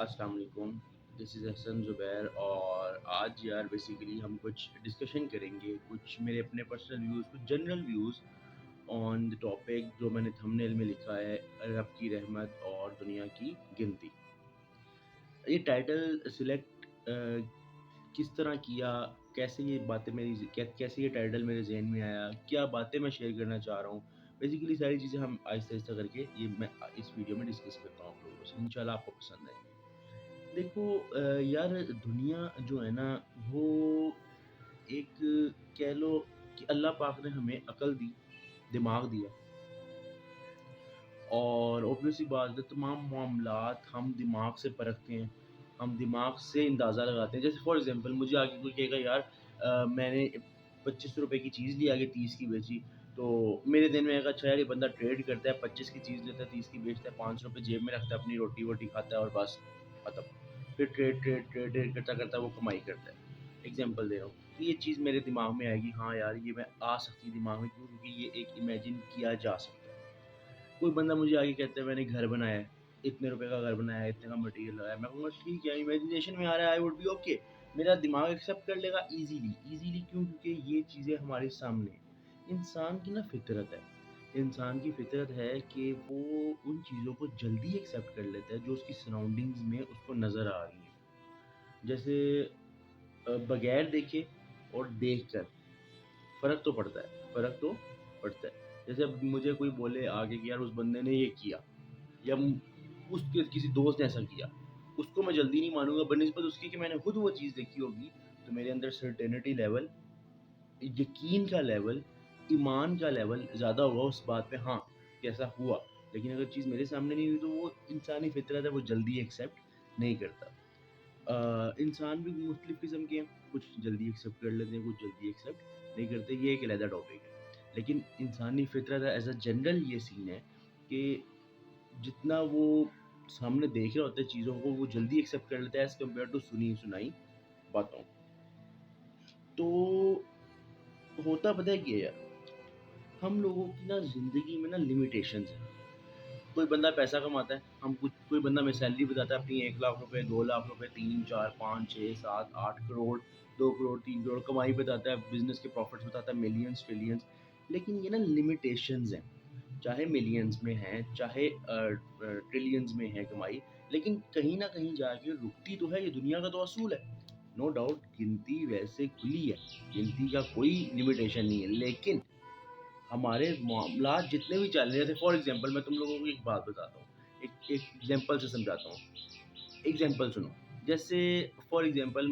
السلام علیکم، دس از حسن زبیر اور آج یار بیسیکلی ہم کچھ ڈسکشن کریں گے، کچھ میرے اپنے پرسنل ویوز، کچھ general views on the topic جو میں نے تھمب نیل میں لکھا ہے، رب کی رحمت اور دنیا کی گنتی۔ یہ ٹائٹل سلیکٹ کس طرح کیا، کیسے یہ باتیں کیسے یہ ٹائٹل میرے ذہن میں آیا، کیا باتیں میں شیئر کرنا چاہ رہا ہوں، بیسیکلی ساری چیزیں ہم آہستہ آہستہ کر کے یہ میں اس ویڈیو میں ڈسکس کرتا ہوں آپ لوگوں سے، انشاءاللہ آپ کو پسند آئے گی۔ دیکھو یار، دنیا جو ہے نا وہ ایک، کہہ لو کہ اللہ پاک نے ہمیں عقل دی، دماغ دیا، اور اوبویس سی بات ہے تمام معاملات ہم دماغ سے پرکھتے ہیں، ہم دماغ سے اندازہ لگاتے ہیں۔ جیسے فار ایگزامپل مجھے آگے کوئی کہے گا یار میں نے 25 روپے کی چیز لی، آگے 30 کی بیچی، تو میرے دن میں آئے گا اچھا یار یہ بندہ ٹریڈ کرتا ہے، 25 کی چیز لیتا ہے، 30 کی بیچتا ہے، 500 روپے جیب میں رکھتا ہے، اپنی روٹی ووٹی کھاتا ہے اور بس ختم۔ پھر ٹریڈ کرتا کرتا وہ کمائی کرتا ہے۔ ایگزامپل دے رہا ہوں کہ یہ چیز میرے دماغ میں آئے گی، ہاں یار یہ میں آ سکتی ہے دماغ میں، کیوں؟ کیونکہ یہ ایک امیجن کیا جا سکتا ہے۔ کوئی بندہ مجھے آگے کہتا ہے میں نے گھر بنایا ہے، اتنے روپے کا گھر بنایا ہے، اتنے کا مٹیریل لگایا ہے، میں کہوں گا ٹھیک ہے، امیجنیشن میں آ رہا ہے، آئی وڈ بی اوکے، میرا دماغ ایکسیپٹ کر لے گا ایزیلی کیوں؟ کیونکہ یہ چیزیں ہمارے سامنے ہیں۔ انسان کی نا فطرت ہے، انسان کی فطرت ہے کہ وہ ان چیزوں کو جلدی ایکسیپٹ کر لیتا ہے جو اس کی سراؤنڈنگز میں اس کو نظر آ رہی ہیں۔ جیسے بغیر دیکھے اور دیکھ کر فرق تو پڑتا ہے، فرق تو پڑتا ہے۔ جیسے اب مجھے کوئی بولے آگے کہ یار اس بندے نے یہ کیا، یا اس کے کسی دوست نے ایسا کیا، اس کو میں جلدی نہیں مانوں گا بنسبت اس کی کہ میں نے خود وہ چیز دیکھی ہوگی، تو میرے اندر سرٹینٹی لیول، یقین کا لیول، ایمان کا لیول زیادہ ہوگا اس بات پہ، ہاں کیسا ہوا۔ لیکن اگر چیز میرے سامنے نہیں ہوئی تو وہ انسانی فطرت ہے، وہ جلدی ایکسیپٹ نہیں کرتا۔ انسان بھی مختلف قسم کے ہیں، کچھ جلدی ایکسیپٹ کر لیتے ہیں، کچھ جلدی ایکسیپٹ نہیں کرتے، یہ ایک علیحدہ ٹاپک ہے۔ لیکن انسانی فطرت ایز اے جنرل یہ سین ہے کہ جتنا وہ سامنے دیکھ رہے ہوتے ہیں چیزوں کو، وہ جلدی ایکسیپٹ کر لیتا ہے ایز کمپیئر ٹو سنی سنائی باتوں۔ تو ہوتا پتہ ہے کیا ہے یار، ہم لوگوں کی نا زندگی میں نا لمیٹیشنز ہیں۔ کوئی بندہ پیسہ کماتا ہے، کوئی بندہ ہمیں سیلری بتاتا ہے اپنی 1 لاکھ روپے، 2 لاکھ روپے، 3 4 5 6 7 8 کروڑ، 2 کروڑ، 3 کروڑ کمائی بتاتا ہے، بزنس کے پروفٹس بتاتا ہے، ملینز ٹریلینز۔ لیکن یہ نا لمیٹیشنز ہیں، چاہے ملینز میں ہیں، چاہے ٹریلینز میں ہے کمائی، لیکن کہیں نہ کہیں جا کے رکتی تو ہے۔ یہ دنیا کا تو اصول ہے، نو ڈاؤٹ گنتی ویسے کھلی ہے، گنتی کا کوئی لمیٹیشن نہیں ہے، لیکن ہمارے معاملات جتنے بھی چل رہے تھے، فار ایگزامپل میں تم لوگوں کو ایک بات بتاتا ہوں، ایک ایگزامپل سے سمجھاتا ہوں۔ ایگزامپل سنو، جیسے فار ایگزامپل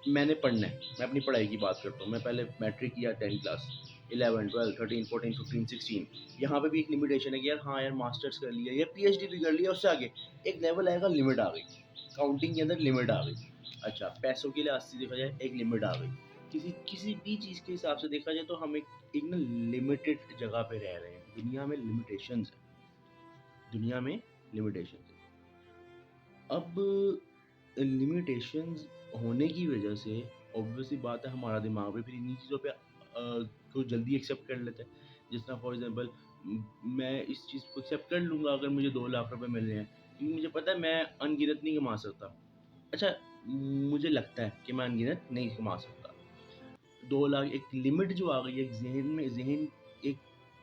میں نے پڑھنا ہے، میں اپنی پڑھائی کی بات کرتا ہوں، میں پہلے میٹرک کیا، 10 کلاس، 11 12 13 14 15 16، یہاں پہ بھی ایک لمیٹیشن ہے کہ یار ہاں یار ماسٹرس کر لیا یا پی ایچ ڈی بھی کر لیا، اس سے آگے ایک لیول آئے گا، لمٹ آ گئی، کاؤنٹنگ کے اندر لمٹ آ گئی۔ اچھا پیسوں کے لحاظ سے دیکھا جائے ایک لمٹ آ گئی، کسی بھی چیز کے حساب سے دیکھا جائے تو ہم ایک نا لمیٹڈ جگہ پہ رہ رہے ہیں، دنیا میں لمیٹیشنز ہیں، دنیا میں لمیٹیشنز ہیں۔ اب لمیٹیشنز ہونے کی وجہ سے اوبویسلی بات ہے ہمارا دماغ بھی پھر انہیں چیزوں پہ کو جلدی ایکسیپٹ کر لیتا ہے۔ جس طرح فار ایگزامپل میں اس چیز کو ایکسیپٹ کر لوں گا اگر مجھے 2 لاکھ روپے مل رہے ہیں، کیونکہ مجھے پتہ ہے میں ان گنت نہیں کما سکتا۔ اچھا مجھے لگتا ہے کہ میں ان گنت نہیں کما سکتا، 2 لاکھ ایک لمٹ جو آ گئی ہے، ایک ذہن ایک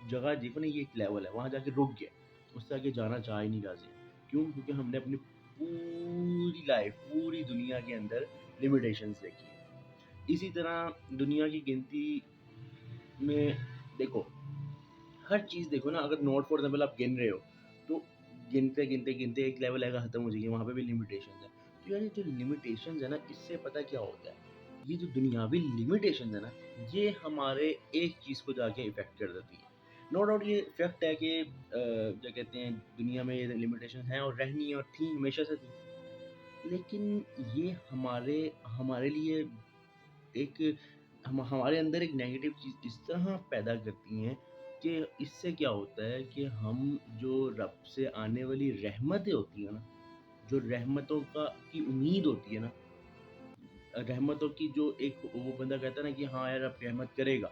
جگہ دیکھو نا، یہ ایک لیول ہے، وہاں جا کے رک گیا، اس سے آگے جانا چاہ ہی نہیں رہا ذہن۔ کیوں؟ کیونکہ ہم نے اپنی پوری لائف، پوری دنیا کے اندر لمیٹیشنز دیکھی ہیں۔ اسی طرح دنیا کی گنتی میں دیکھو، ہر چیز دیکھو نا، اگر نوٹ فار ایگزامپل آپ گن رہے ہو تو گنتے ایک لیول آئے گا ختم ہو جائے گی، وہاں پہ بھی لمیٹیشنز ہیں۔ تو یار یہ جو لمیٹیشنز ہیں نا، اس سے پتہ کیا ہوتا ہے، یہ جو دنیاوی لمیٹیشنز ہیں نا، یہ ہمارے ایک چیز کو جا کے افیکٹ کر دیتی ہے۔ نو ڈاؤٹ یہ فیکٹ ہے کہ کیا کہتے ہیں، دنیا میں یہ لمیٹیشن ہیں اور رہنی ہیں اور تھیں، ہمیشہ سے تھیں، لیکن یہ ہمارے لیے ایک ہمارے اندر ایک نیگیٹو چیز اس طرح پیدا کرتی ہیں کہ اس سے کیا ہوتا ہے کہ ہم جو رب سے آنے والی رحمتیں ہوتی ہیں نا، جو رحمتوں کی امید ہوتی ہے نا، رحمتوں کی جو ایک وہ بندہ کہتا ہے نا کہ ہاں یار اب رحمت کرے گا،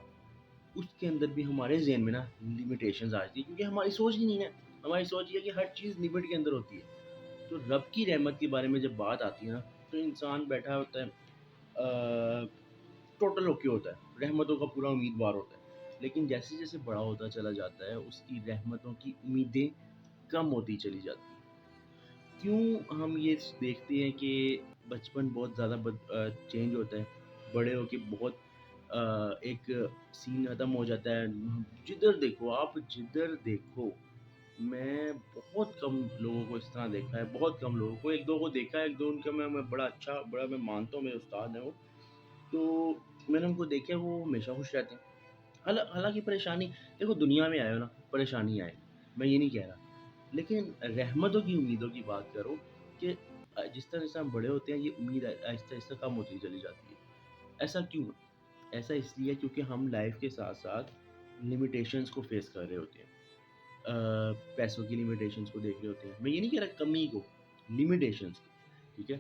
اس کے اندر بھی ہمارے ذہن میں نا لمیٹیشنز آ جاتی ہیں، کیونکہ ہماری سوچ ہی نہیں ہے۔ ہماری سوچ یہ ہے کہ ہر چیز لمٹ کے اندر ہوتی ہے، تو رب کی رحمت کے بارے میں جب بات آتی ہے نا، تو انسان بیٹھا ہوتا ہے، ٹوٹل اوکے ہوتا ہے، رحمتوں کا پورا امیدوار ہوتا ہے، لیکن جیسے جیسے بڑا ہوتا چلا جاتا ہے اس کی رحمتوں کی امیدیں کم ہوتی چلی جاتی ہیں۔ کیوں ہم یہ دیکھتے ہیں کہ بچپن بہت زیادہ چینج ہوتا ہے، بڑے ہو کے بہت ایک سین ختم ہو جاتا ہے، جدھر دیکھو آپ جدھر دیکھو، میں بہت کم لوگوں کو اس طرح دیکھا ہے، بہت کم لوگوں کو، ایک دو کو دیکھا ہے، ایک دو ان کا میں بڑا اچھا بڑا میں مانتا ہوں میرے استاد ہیں وہ، تو میں نے ان کو دیکھا ہے، وہ ہمیشہ خوش رہتے ہیں۔ حالانکہ پریشانی، دیکھو دنیا میں آئے ہو نا، پریشانی آئے، میں یہ نہیں کہہ رہا، لیکن رحمتوں کی امیدوں کی بات کرو کہ جس طرح سے ہم بڑے ہوتے ہیں یہ امید آہستہ آہستہ کم ہوتی چلی جاتی ہے۔ ایسا کیوں ہے؟ ایسا اس لیے کیونکہ ہم لائف کے ساتھ ساتھ لمیٹیشنز کو فیس کر رہے ہوتے ہیں، پیسوں کی لمیٹیشنز کو دیکھ رہے ہوتے ہیں، میں یہ نہیں کہہ رہا کمی کو، لمیٹیشنز کی، ٹھیک ہے؟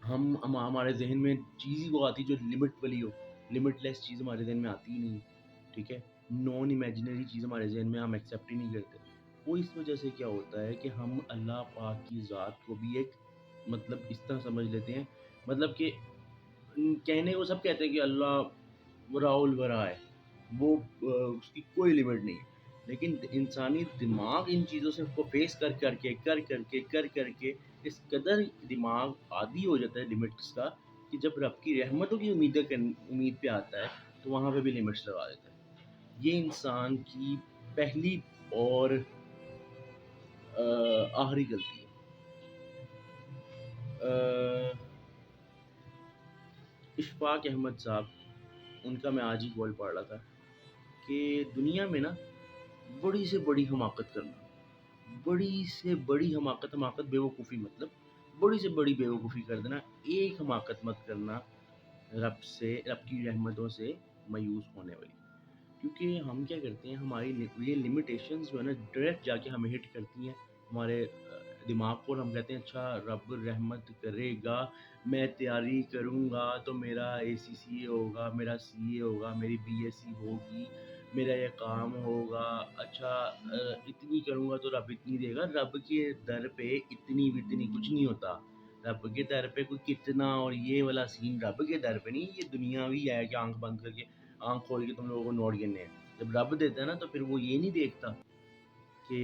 ہمارے ذہن میں چیز ہی وہ آتی جو لمٹ والی ہو، لمٹ لیس چیز ہمارے ذہن میں آتی ہی نہیں، ٹھیک ہے؟ نان امیجنری چیز ہمارے ذہن میں ہم ایکسیپٹ ہی نہیں کرتے۔ وہ اس وجہ سے کیا ہوتا ہے کہ ہم اللہ پاک کی ذات کو بھی ایک مطلب اس طرح سمجھ لیتے ہیں، مطلب کہ کہنے کو سب کہتے ہیں کہ اللہ وراء الورا ہے، وہ اس کی کوئی لمٹ نہیں ہے، لیکن انسانی دماغ ان چیزوں سے کو فیس کر کے اس قدر دماغ عادی ہو جاتا ہے لمٹس کا کہ جب رب کی رحمتوں کی امید پہ آتا ہے تو وہاں پہ بھی لمٹس لگا دیتا ہے۔ یہ انسان کی پہلی اور آخری غلطی ہے۔ اشفاق احمد صاحب، ان کا میں آج ہی گول پڑھ رہا تھا کہ دنیا میں نا بڑی سے بڑی حماقت کرنا، بڑی سے بڑی حماقت بے وقوفی، مطلب بڑی سے بڑی بے وقوفی کر دینا، ایک حماقت مت کرنا رب کی رحمتوں سے مایوس ہونے والی، کیونکہ ہم کیا کرتے ہیں، ہماری یہ لمیٹیشنز جو ہے نا ڈائریکٹ جا کے ہمیں ہٹ کرتی ہیں ہمارے دماغ کو، اور ہم کہتے ہیں اچھا رب رحمت کرے گا، میں تیاری کروں گا تو میرا ACCA ہوگا، میرا CA ہوگا، میری BSc ہوگی، میرا یہ کام ہوگا، اچھا اتنی کروں گا تو رب اتنی دے گا۔ رب کے در پہ اتنی وتنی کچھ نہیں ہوتا، رب کے در پہ کوئی کتنا اور یہ والا سین رب کے در پہ نہیں، یہ دنیاوی ہے کہ آنکھ بند کر کے آنکھ کھول کے تم لوگوں کو نوٹ گننے ہیں۔ جب رب دیتا ہے نا تو پھر وہ یہ نہیں دیکھتا کہ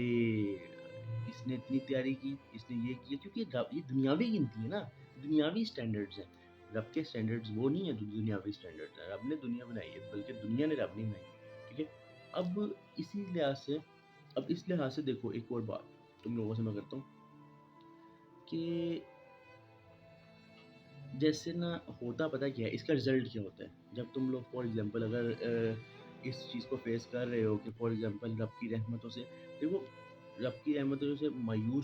اس نے اتنی تیاری کی، اس نے یہ کیا، کیونکہ یہ دنیاوی گنتی ہے نا، دنیاوی سٹینڈرڈز ہیں۔ رب کے سٹینڈرڈز وہ نہیں ہیں جو دنیاوی سٹینڈرڈز ہیں، رب نے دنیا بنائی ہے، بلکہ دنیا نے رب نہیں بنائی، ٹھیک ہے؟ اب اس لحاظ سے دیکھو، ایک اور بات تم لوگوں سے میں کرتا ہوں کہ جیسے نا ہوتا پتہ کیا ہے، اس کا رزلٹ کیا ہوتا ہے جب تم لوگ فار ایگزامپل اگر اس چیز کو فیس کر رہے ہو کہ فار ایگزامپل رب کی رحمتوں سے، دیکھو رب کی رحمتوں سے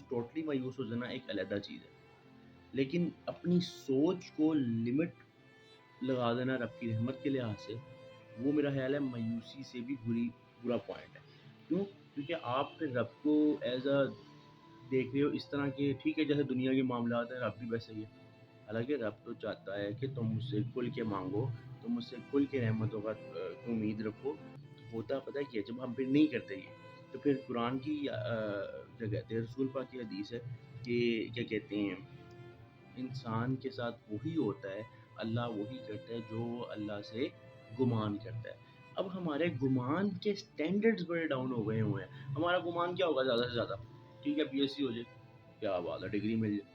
ٹوٹلی مایوس ہو جانا ایک علیحدہ چیز ہے، لیکن اپنی سوچ کو لمٹ لگا دینا رب کی رحمت کے لحاظ سے، وہ میرا خیال ہے مایوسی سے بھی برا پوائنٹ ہے۔ کیوں؟ کیونکہ آپ پھر رب کو ایز اے دیکھ رہے ہو اس طرح کہ ٹھیک ہے جیسے دنیا کے معاملات ہیں رب بھی ویسے ہی ہے، حالانکہ رب تو چاہتا ہے کہ تم مجھ سے کھل کے مانگو، تم مجھ سے کھل کے رحمتوں کا امید رکھو۔ ہوتا پتہ کیا ہے، جب ہم پھر نہیں کرتے یہ تو پھر قرآن کی کیا کہتے ہیں، رسول پاک کی حدیث ہے کہ کیا کہتے ہیں، انسان کے ساتھ وہی ہوتا ہے، اللہ وہی کرتا ہے جو اللہ سے گمان کرتا ہے۔ اب ہمارے گمان کے سٹینڈرڈز بڑے ڈاؤن ہو گئے ہوئے ہیں۔ ہمارا گمان کیا ہوگا زیادہ سے زیادہ، ٹھیک ہے BSc ہو جائے، کیا بات ہے، ڈگری مل جائے،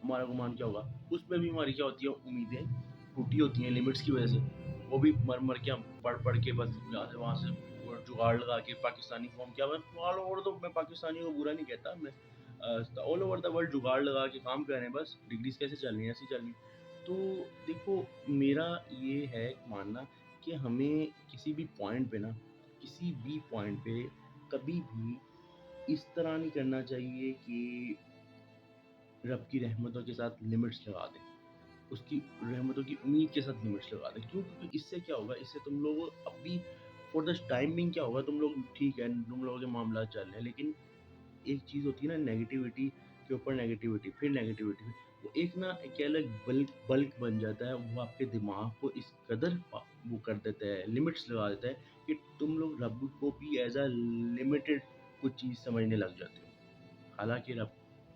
ہمارا گمان کیا ہوگا؟ اس میں بھی ہماری کیا ہوتی ہے، امیدیں ٹوٹی ہوتی ہیں لمٹس کی وجہ سے، وہ بھی مر کے ہم پڑھ کے بس یہاں سے وہاں سے جگاڑ لگا کے پاکستانی فارم کیا، آل اوور تو میں پاکستانی کو برا نہیں کہتا، میں آل اوور دا ورلڈ جگاڑ لگا کے کام کر رہے ہیں، بس ڈگریز کیسے چل رہی ہیں، ایسی چل رہی ہیں۔ تو دیکھو میرا یہ ہے ماننا کہ ہمیں کسی بھی پوائنٹ پہ کبھی بھی اس طرح نہیں کرنا چاہیے کہ رب کی رحمتوں کے ساتھ لمٹس لگا دیں، اس کی رحمتوں کی امید کے ساتھ لمٹس لگا دیں۔ کیوں؟ کیونکہ اس سے کیا ہوگا، اس سے تم لوگ اب بھی فور دا ٹائمنگ کیا ہوگا، تم لوگ ٹھیک ہے تم لوگوں کے معاملات چل رہے ہیں، لیکن ایک چیز ہوتی ہے نا نیگیٹیوٹی کے اوپر نیگیٹیوٹی، پھر نیگیٹیوٹی، وہ ایک نا کیا الگ بلک بن جاتا ہے، وہ آپ کے دماغ کو اس قدر وہ کر دیتا ہے، لمٹس لگا دیتا ہے کہ تم لوگ رب کو بھی ایز اے لمیٹڈ کچھ چیز سمجھنے لگ جاتے ہو، حالانکہ رب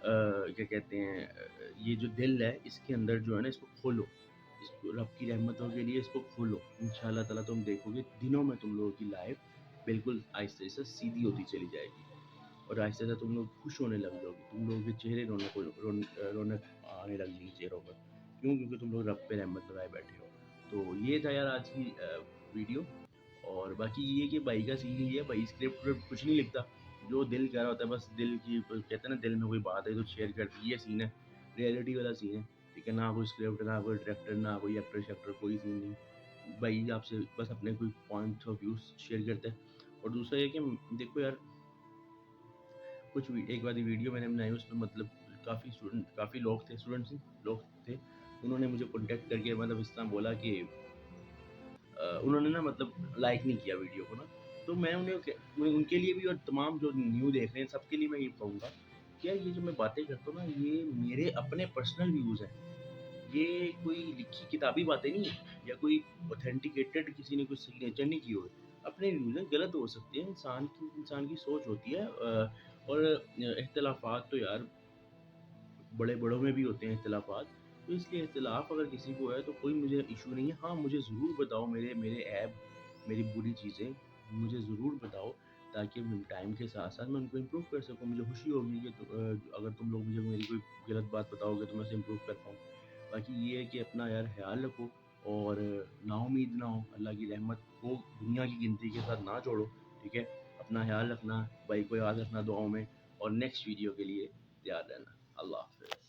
کیا کہتے ہیں یہ جو دل ہے اس کے اندر جو ہے نا اس کو کھولو، اس کو رب کی رحمتوں کے لیے اس کو کھولو، انشاءاللہ تعالیٰ تم دیکھو گے دنوں میں تم لوگوں کی لائف بالکل آہستہ آہستہ سیدھی ہوتی چلی جائے گی، اور آہستہ آہستہ تم لوگ خوش ہونے لگ جاؤ گے، تم لوگوں کے چہرے رونق آنے لگ جائے گی چہروں پر، کیوں؟ کیونکہ تم لوگ رب پہ رحمت لگائے بیٹھے ہو۔ تو یہ تھا یار آج کی ویڈیو، اور باقی یہ کہ بھائی کا سین ہی ہے، بھائی اسکرپٹ کچھ نہیں لکھتا، جو دل کہہ رہا ہوتا ہے بس دل کی کہتے ہیں نا دل میں کوئی بات ہے تو شیئر کر دی، یہ سین ہے، ریئلٹی والا سین ہے، ٹھیک ہے، نہ کوئی اسکرپٹ، نہ کوئی ڈائریکٹر، نہ کوئی ایکٹر شیکٹر، کوئی سین نہیں، بھائی آپ سے بس اپنے کوئی پوائنٹ آف ویوز شیئر کرتے ہیں۔ اور دوسرا یہ کہ دیکھو یار کچھ ایک بار ویڈیو میں نے بنائی اس میں مطلب کافی لوگ تھے، اسٹوڈنٹس لوگ تھے، انہوں نے مجھے کانٹیکٹ کر کے مطلب اس طرح بولا کہ انہوں نے نا مطلب لائک نہیں کیا ویڈیو کو نا، تو میں ان کے لیے بھی اور تمام جو نیو دیکھ رہے ہیں سب کے لیے میں یہ کہوں گا کہ یار یہ جو میں باتیں کرتا ہوں نا یہ میرے اپنے پرسنل ویوز ہیں، یہ کوئی لکھی کتابی باتیں نہیں ہیں یا کوئی اوتھینٹیکیٹڈ کسی نے کوئی سگنیچر نہیں کی ہوئی، اپنے ویوز ہیں، غلط ہو سکتے ہیں، انسان کی سوچ ہوتی ہے، اور اختلافات تو یار بڑے بڑوں میں بھی ہوتے ہیں اختلافات، تو اس لیے اختلاف اگر کسی کو ہے تو کوئی مجھے ایشو نہیں ہے، ہاں مجھے ضرور بتاؤ میرے عیب، میری بری چیزیں مجھے ضرور بتاؤ، تاکہ ٹائم کے ساتھ ساتھ میں ان کو امپروو کر سکوں، مجھے خوشی ہوگی کہ اگر تم لوگ مجھے میری کوئی غلط بات بتاؤ گے تو میں اسے امپروو کر پاؤں۔ باقی یہ ہے کہ اپنا یار خیال رکھو، اور نا امید نہ ہو، اللہ کی رحمت کو دنیا کی گنتی کے ساتھ نہ جوڑو، ٹھیک ہے، اپنا خیال رکھنا، بھائی کو یاد رکھنا دعاؤں میں، اور نیکسٹ ویڈیو کے لیے تیار رہنا۔ اللہ حافظ۔